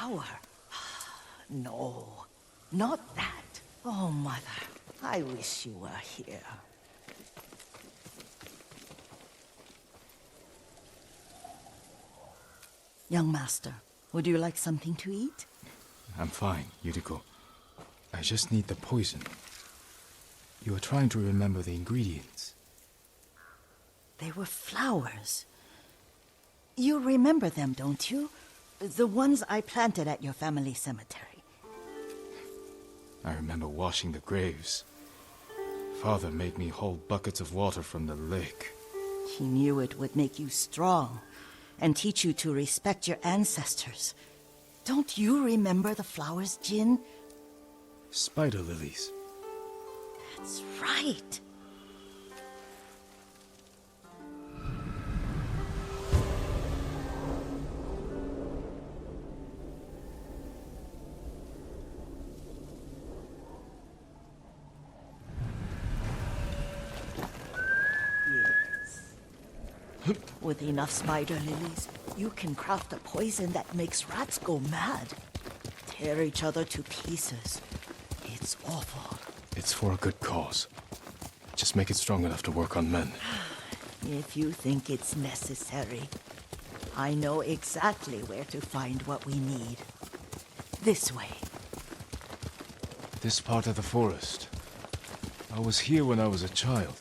flower. No, not that. Oh, Mother, I wish you were here. Young master, would you like something to eat? I'm fine, Yuriko. I just need the poison. You are trying to remember the ingredients. They were flowers. You remember them, don't you? The ones I planted at your family cemetery. I remember washing the graves. Father made me hold buckets of water from the lake. He knew it would make you strong and teach you to respect your ancestors. Don't you remember the flowers, Jin? Spider lilies. That's right. With enough spider lilies, you can craft a poison that makes rats go mad. Tear each other to pieces. It's awful. It's for a good cause. Just make it strong enough to work on men. If you think it's necessary, I know exactly where to find what we need. This way. This part of the forest. I was here when I was a child.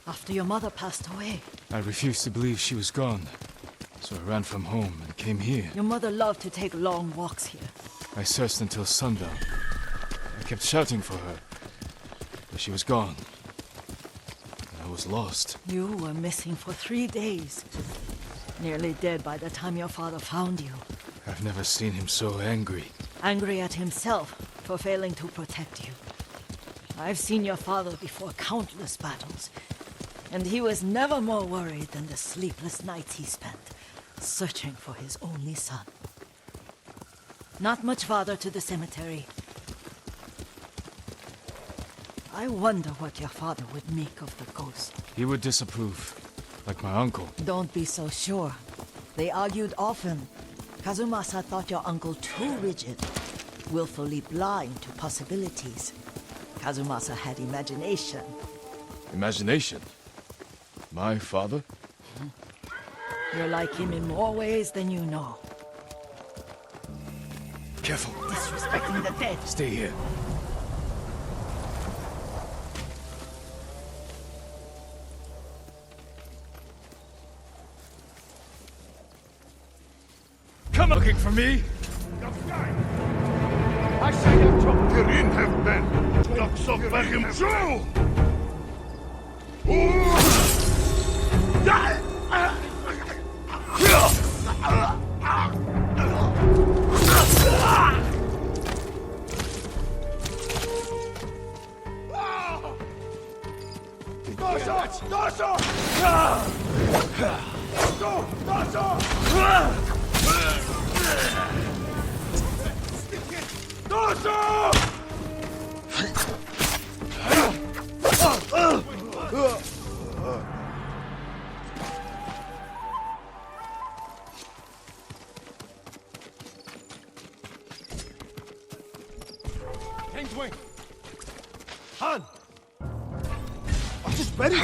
After your mother passed away. I refused to believe she was gone. So I ran from home and came here. Your mother loved to take long walks here. I searched until sundown. I kept shouting for her. But she was gone. And I was lost. You were missing for 3 days. Nearly dead by the time your father found you. I've never seen him so angry. Angry at himself for failing to protect you. I've seen your father before countless battles. And he was never more worried than the sleepless nights he spent searching for his only son. Not much farther to the cemetery. I wonder what your father would make of the ghost. He would disapprove, like my uncle. Don't be so sure. They argued often. Kazumasa thought your uncle too rigid, willfully blind to possibilities. Kazumasa had imagination. Imagination? My father? You're like him in more ways than you know. Careful. Disrespecting the dead. Stay here. Come looking for me? I say you took Kirin have been. Ducks up back him Joe! Han! I'm just ready.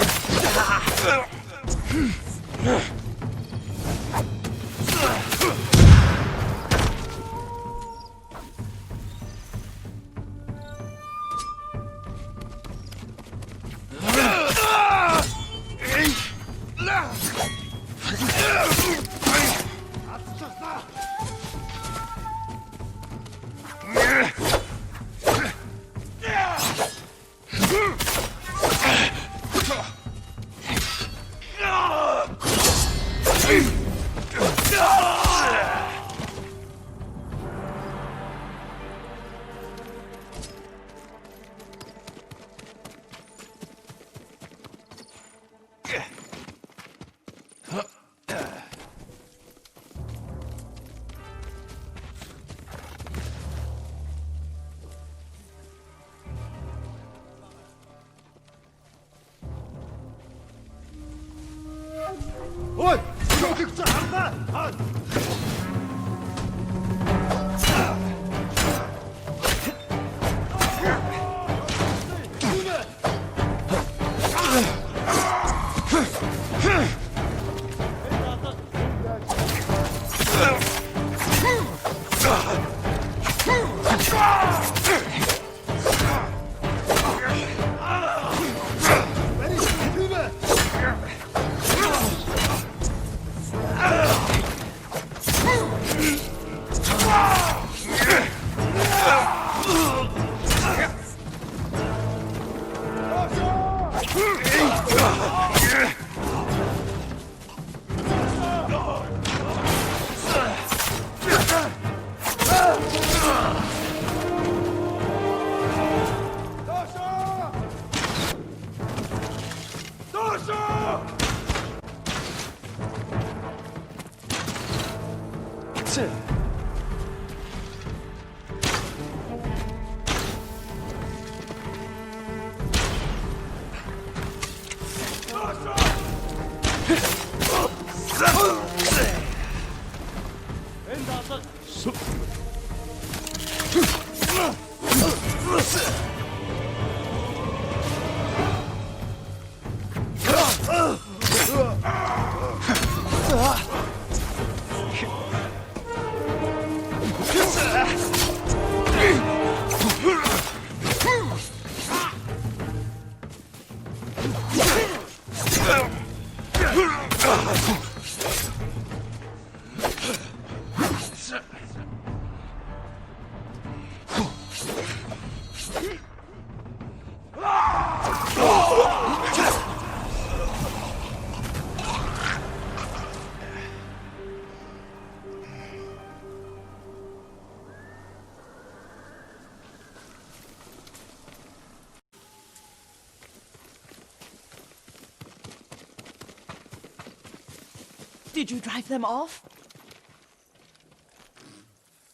Did you drive them off?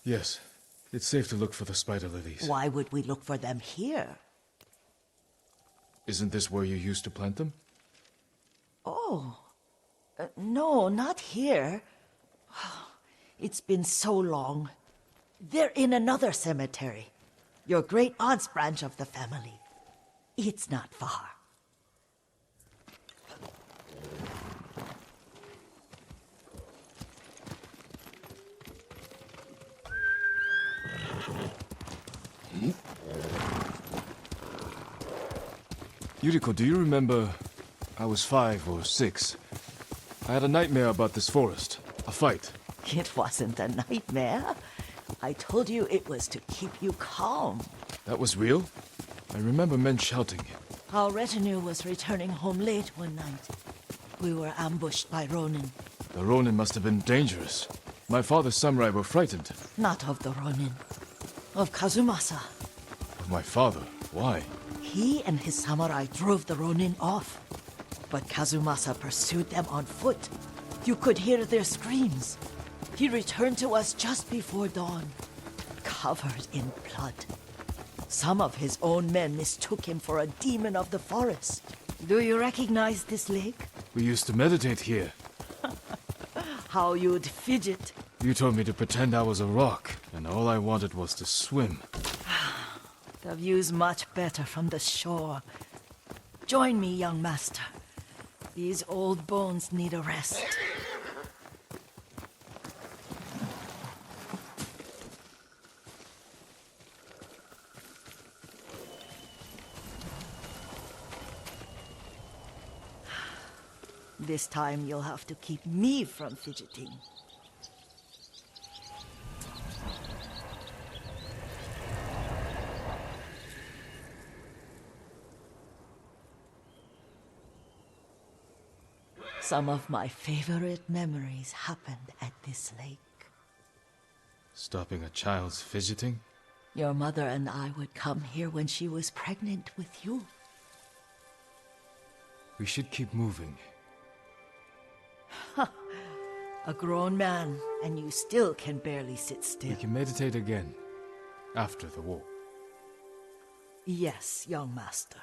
Yes. It's safe to look for the spider lilies. Why would we look for them here? Isn't this where you used to plant them? Oh. No, not here. It's been so long. They're in another cemetery. Your great aunt's branch of the family. It's not far. Yuriko, do you remember? I was 5 or 6. I had a nightmare about this forest. A fight. It wasn't a nightmare. I told you it was to keep you calm. That was real? I remember men shouting. Our retinue was returning home late one night. We were ambushed by Ronin. The Ronin must have been dangerous. My father's samurai were frightened. Not of the Ronin. Of Kazumasa. Of my father? Why? He and his samurai drove the Ronin off. But Kazumasa pursued them on foot. You could hear their screams. He returned to us just before dawn, covered in blood. Some of his own men mistook him for a demon of the forest. Do you recognize this lake? We used to meditate here. How you'd fidget. You told me to pretend I was a rock, and all I wanted was to swim. The view's much better from the shore. Join me, young master. These old bones need a rest. This time you'll have to keep me from fidgeting. Some of my favorite memories happened at this lake. Stopping a child's fidgeting? Your mother and I would come here when she was pregnant with you. We should keep moving. A grown man, and you still can barely sit still. We can meditate again. After the war. Yes, young master.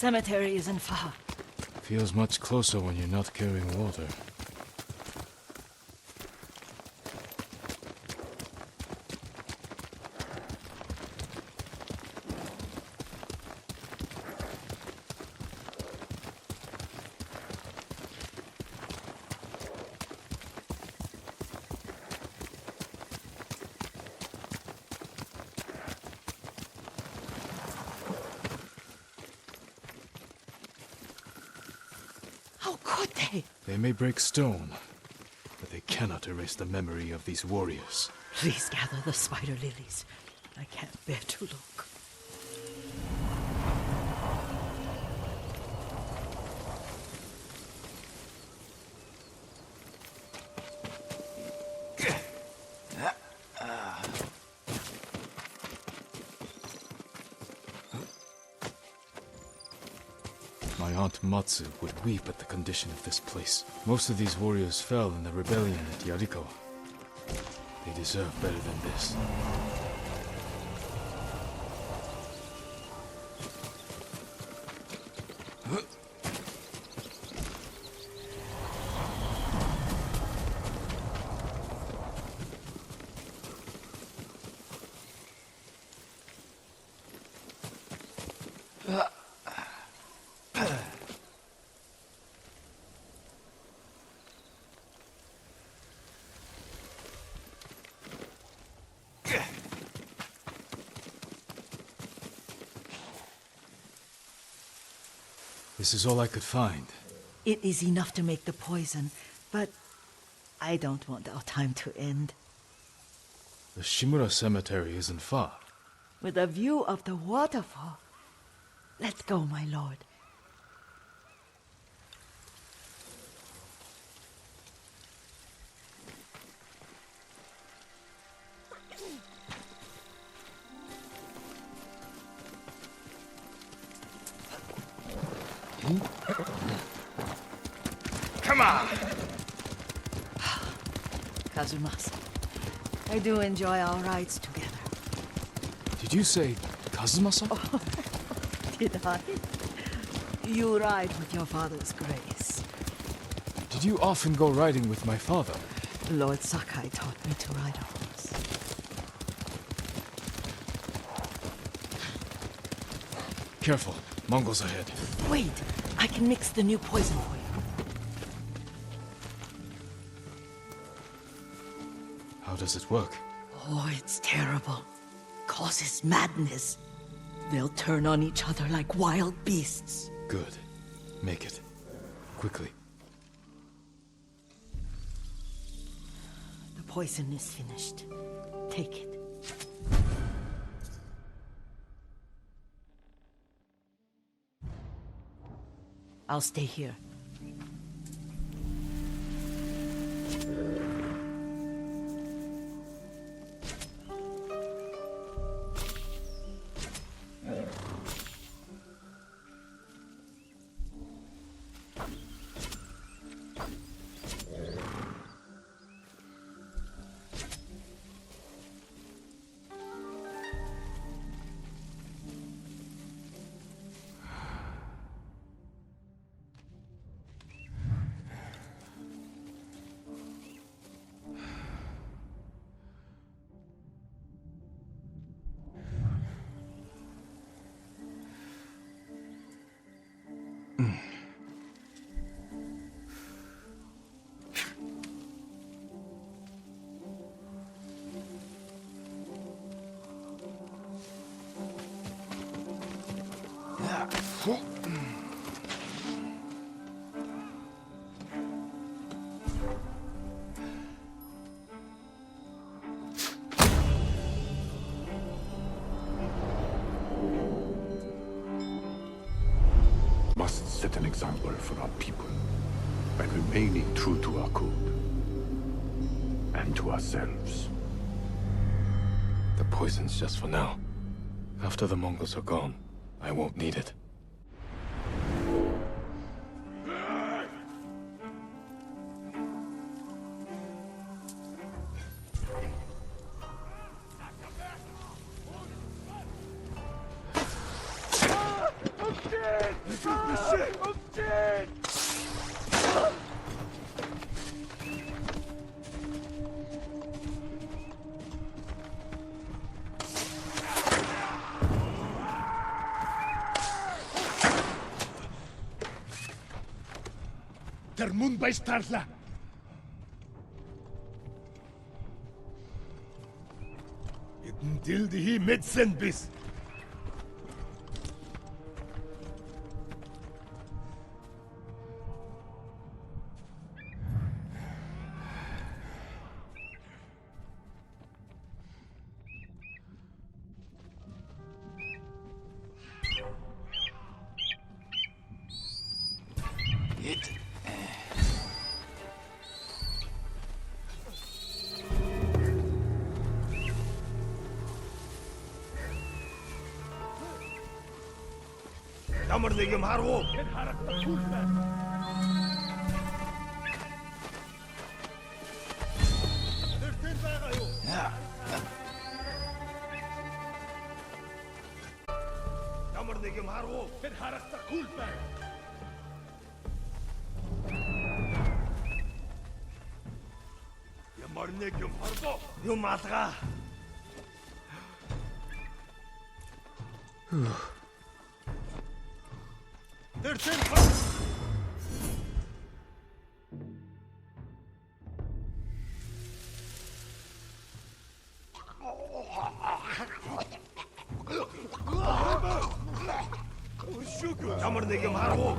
cemetery isn't far. Feels much closer when you're not carrying water. How could they? They may break stone, but they cannot erase the memory of these warriors. Please gather the spider lilies. I can't bear to look. My aunt Matsu would weep at the condition of this place. Most of these warriors fell in the rebellion at Yuriko. They deserve better than this. This is all I could find. It is enough to make the poison, but I don't want our time to end. The Shimura cemetery isn't far. With a view of the waterfall. Let's go, my lord. Come on! Kazumasa, I do enjoy our rides together. Did you say Kazumasa? Did I? You ride with your father's grace. Did you often go riding with my father? Lord Sakai taught me to ride a horse. Careful, Mongols ahead. Wait, I can mix the new poison for you. How does it work? Oh, it's terrible. Causes madness. They'll turn on each other like wild beasts. Good. Make it. Quickly. The poison is finished. Take it. I'll stay here. Must set an example for our people by remaining true to our code and to ourselves. The poison's just for now. After the Mongols are gone, I won't need it. Der mun bei Starla. Itten dildi hi mitsen bis. Ямар нэг юм харав уу? Тэр харагдахгүй л байна. Тэр тэн байгаа юу? Ямар нэг юм харав уу? Тэр харагдахгүй л байна. Ямар нэг юм харав уу? Юм алгаа. They're ten. Ямар нэг юм харав уу?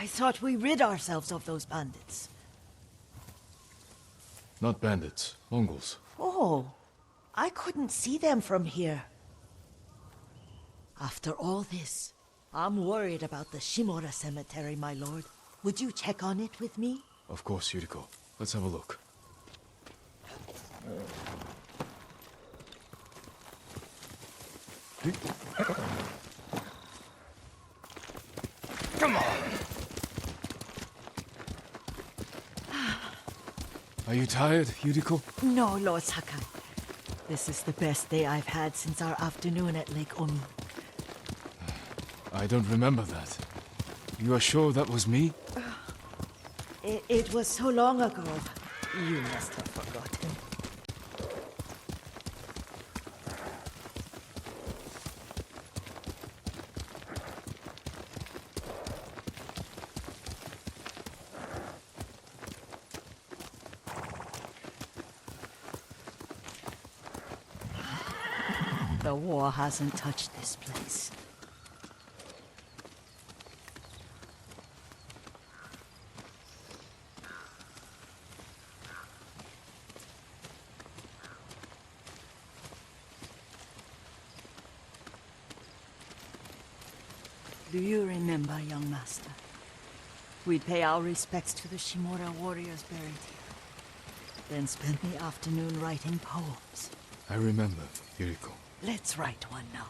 I thought we rid ourselves of those bandits. Not bandits, Mongols. Oh, I couldn't see them from here. After all this, I'm worried about the Shimura cemetery, my lord. Would you check on it with me? Of course, Yuriko. Let's have a look. Come on! Are you tired, Yuriko? No, Lord Sakai. This is the best day I've had since our afternoon at Lake Omi. I don't remember that. You are sure that was me? It was so long ago. You must have forgotten. The war hasn't touched this place. Do you remember, young master? We'd pay our respects to the Shimura warriors buried here, then spend the afternoon writing poems. I remember, Yuriko. Let's write one now.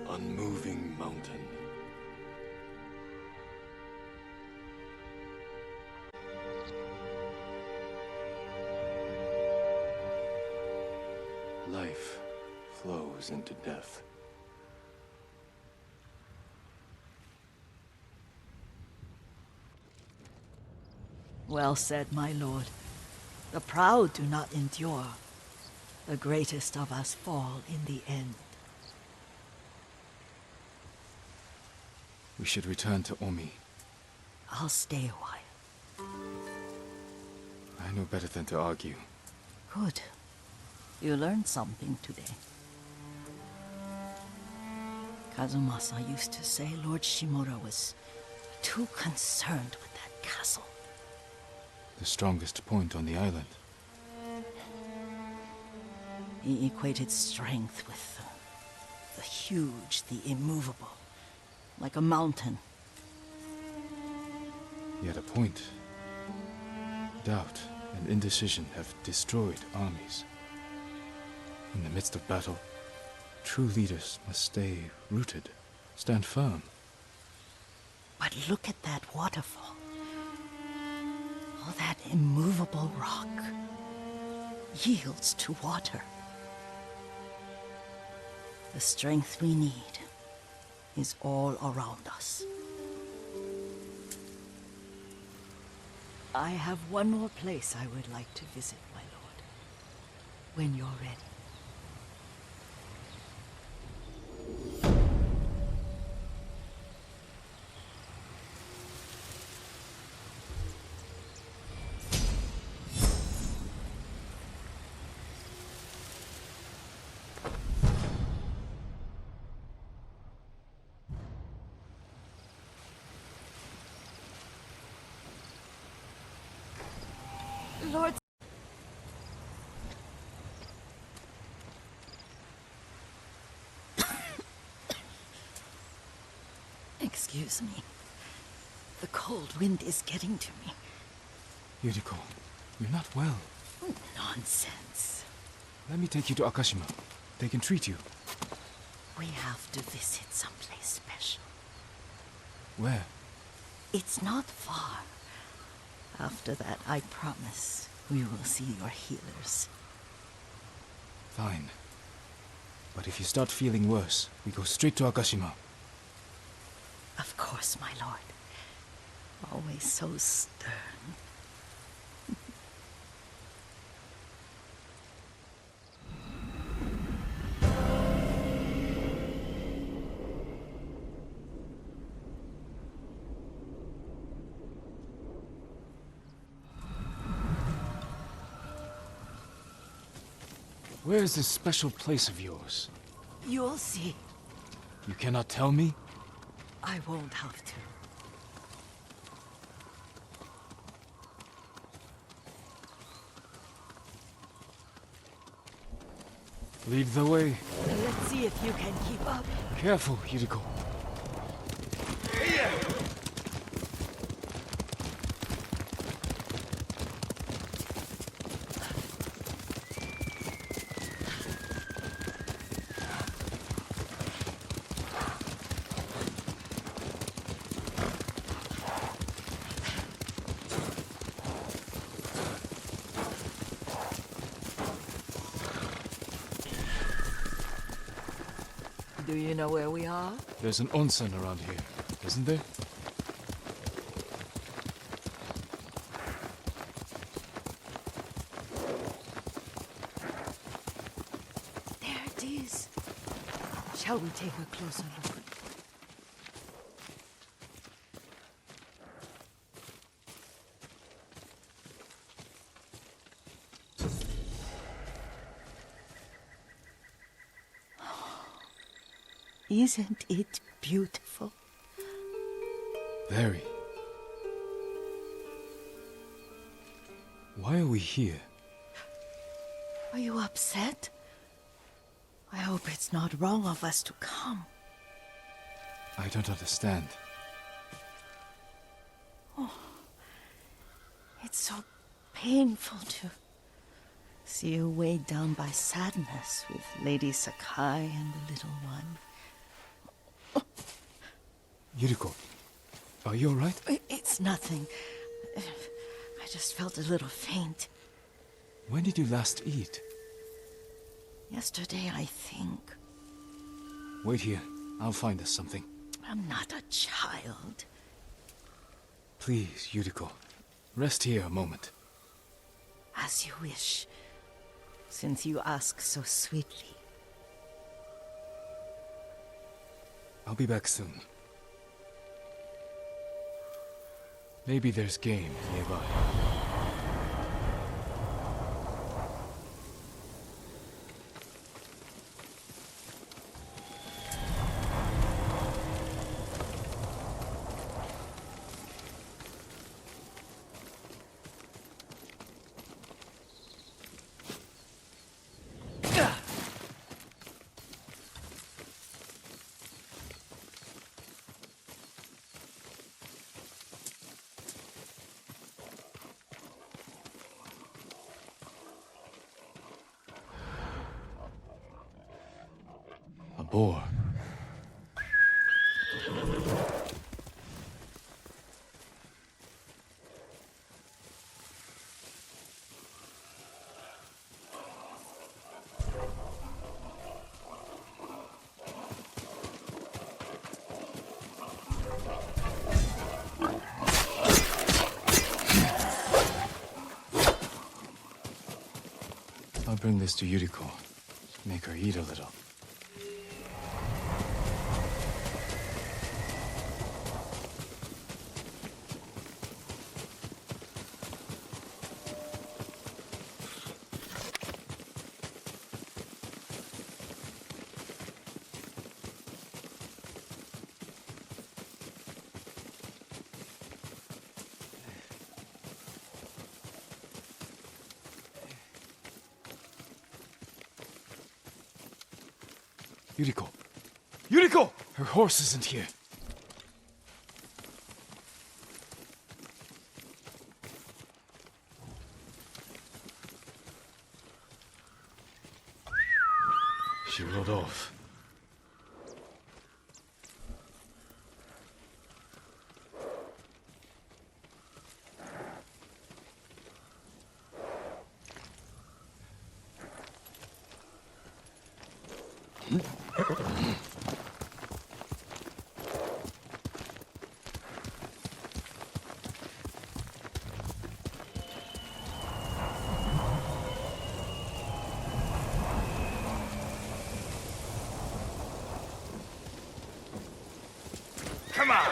Unmoving mountain. Life flows into death. Well said, my lord. The proud do not endure. The greatest of us fall in the end. We should return to Omi. I'll stay a while. I know better than to argue. Good. You learned something today. Kazumasa used to say Lord Shimura was too concerned with that castle. The strongest point on the island. He equated strength with the huge, the immovable, like a mountain. Yet a point. Doubt and indecision have destroyed armies. In the midst of battle, true leaders must stay rooted, stand firm. But look at that waterfall. All that immovable rock yields to water. The strength we need is all around us. I have one more place I would like to visit, my lord. When you're ready. Lord... Excuse me. The cold wind is getting to me. Yuriko, you're not well. Nonsense. Let me take you to Akashima. They can treat you. We have to visit someplace special. Where? It's not far. After that, I promise we will see your healers. Fine. But if you start feeling worse, we go straight to Akashima. Of course, my lord. Always so stern. Where is this special place of yours? You'll see. You cannot tell me? I won't have to. Lead the way. Let's see if you can keep up. Careful, Yuriko. Do you know where we are? There's an onsen around here, isn't there? There it is. Shall we take a closer look? Isn't it beautiful? Very. Why are we here? Are you upset? I hope it's not wrong of us to come. I don't understand. It's so painful to see you weighed down by sadness with Lady Sakai and the little one. Yuriko, are you alright? It's nothing. I just felt a little faint. When did you last eat? Yesterday, I think. Wait here. I'll find us something. I'm not a child. Please, Yuriko. Rest here a moment. As you wish, since you ask so sweetly. I'll be back soon. Maybe there's game nearby. A boar. I'll bring this to Yuriko. Make her eat a little. Yuriko! Yuriko! Her horse isn't here. She rode off. Come on!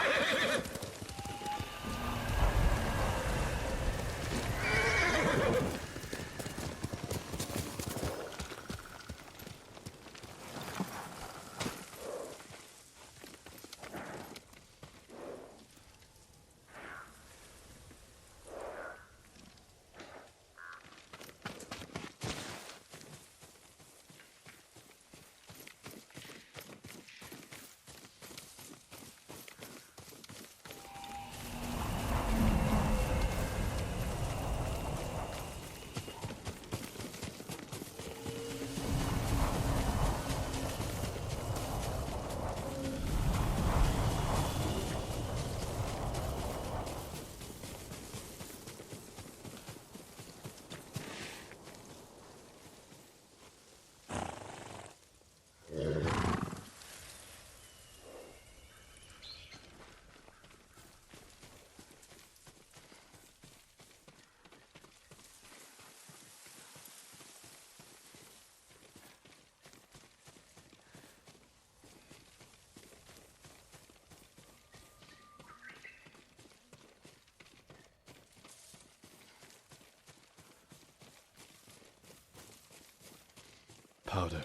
Powder.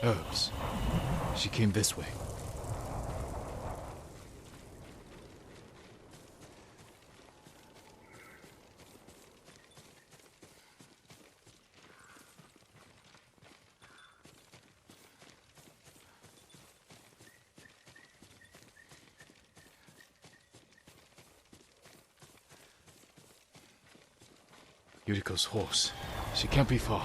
Herbs. She came this way. Yuriko's horse. She can't be far.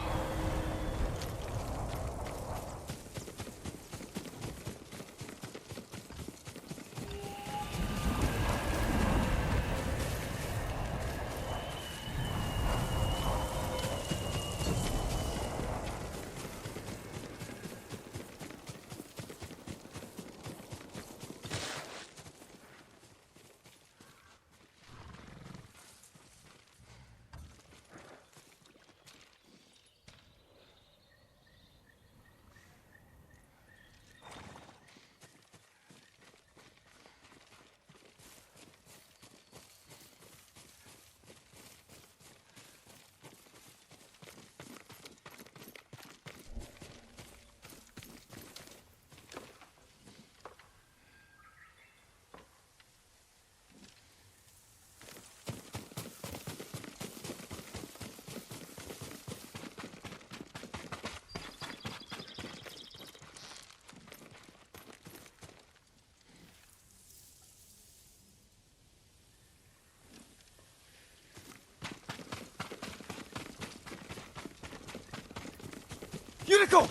Yuriko!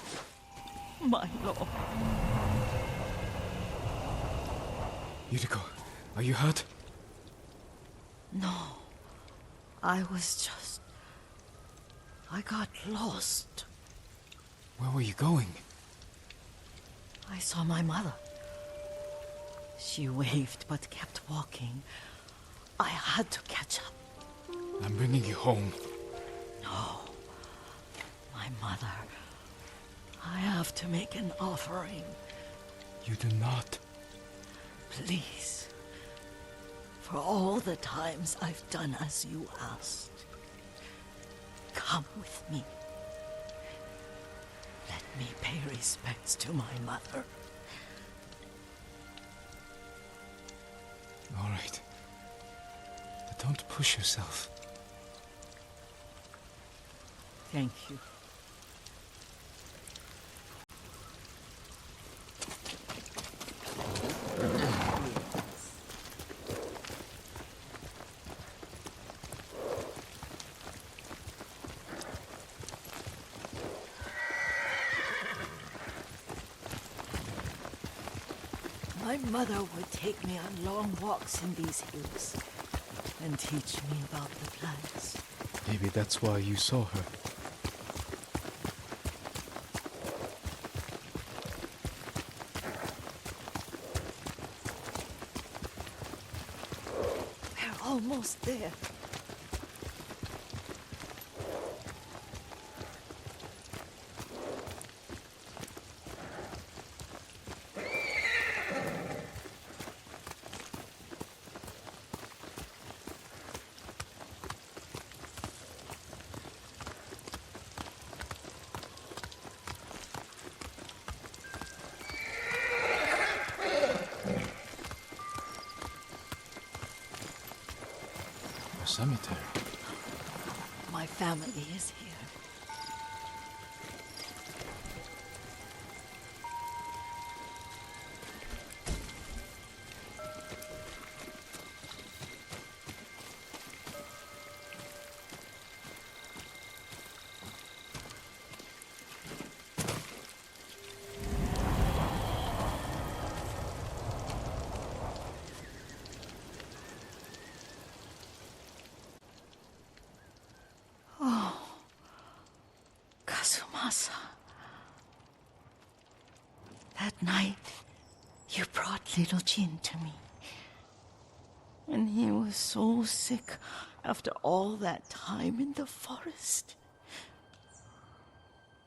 My lord. Yuriko, are you hurt? No. I was just... I got lost. Where were you going? I saw my mother. She waved but kept walking. I had to catch up. I'm bringing you home. No. My mother. I have to make an offering. You do not. Please. For all the times I've done as you asked. Come with me. Let me pay respects to my mother. All right. But don't push yourself. Thank you. My mother would take me on long walks in these hills and teach me about the plants. Maybe that's why you saw her. almost there. A cemetery. My family is here. Kazumasa. That night, you brought little Jin to me. And he was so sick after all that time in the forest.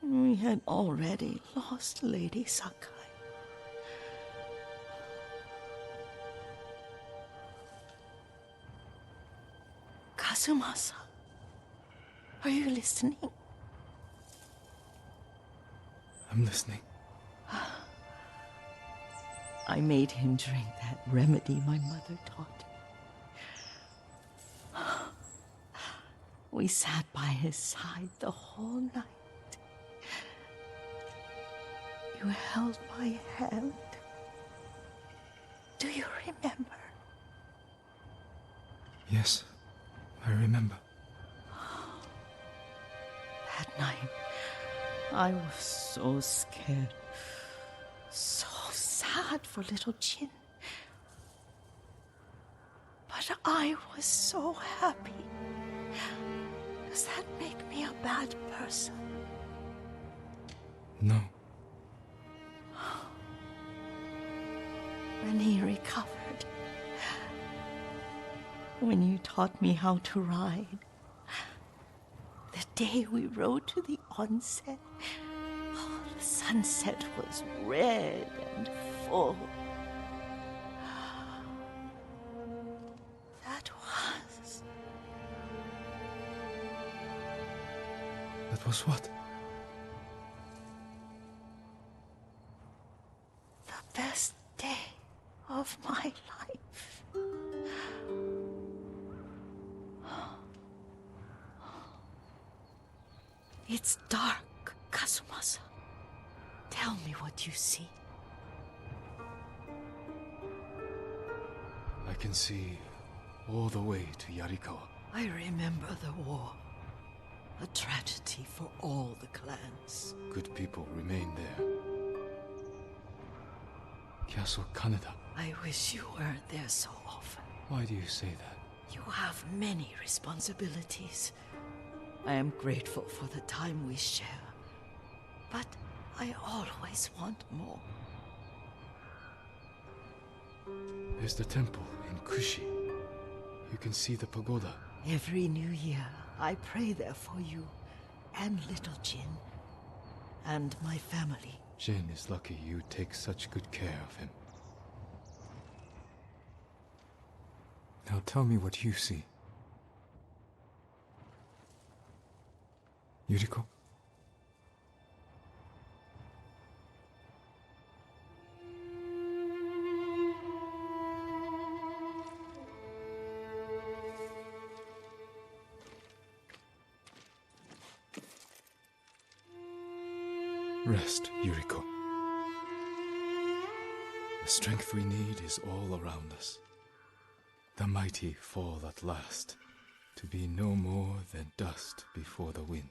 We had already lost Lady Sakai. Kazumasa, are you listening? I'm listening. I made him drink that remedy my mother taught him. We sat by his side the whole night. You held my hand. Do you remember? Yes, I remember. That night, I was so scared, so sad for little Jin. But I was so happy. Does that make me a bad person? No. When he recovered, when you taught me how to ride, the day we rode to the onsen, oh, the sunset was red and full. That was what? The best day of my life. It's dark, Kazumasa. Tell me what you see. I can see all the way to Yarikawa. I remember the war. A tragedy for all the clans. Good people remain there. Castle Kaneda. I wish you weren't there so often. Why do you say that? You have many responsibilities. I am grateful for the time we share. But I always want more. There's the temple in Kushi. You can see the pagoda. Every new year, I pray there for you and little Jin and my family. Jin is lucky you take such good care of him. Now tell me what you see. Yuriko? Rest, Yuriko. The strength we need is all around us. The mighty fall at last, to be no more than dust before the wind.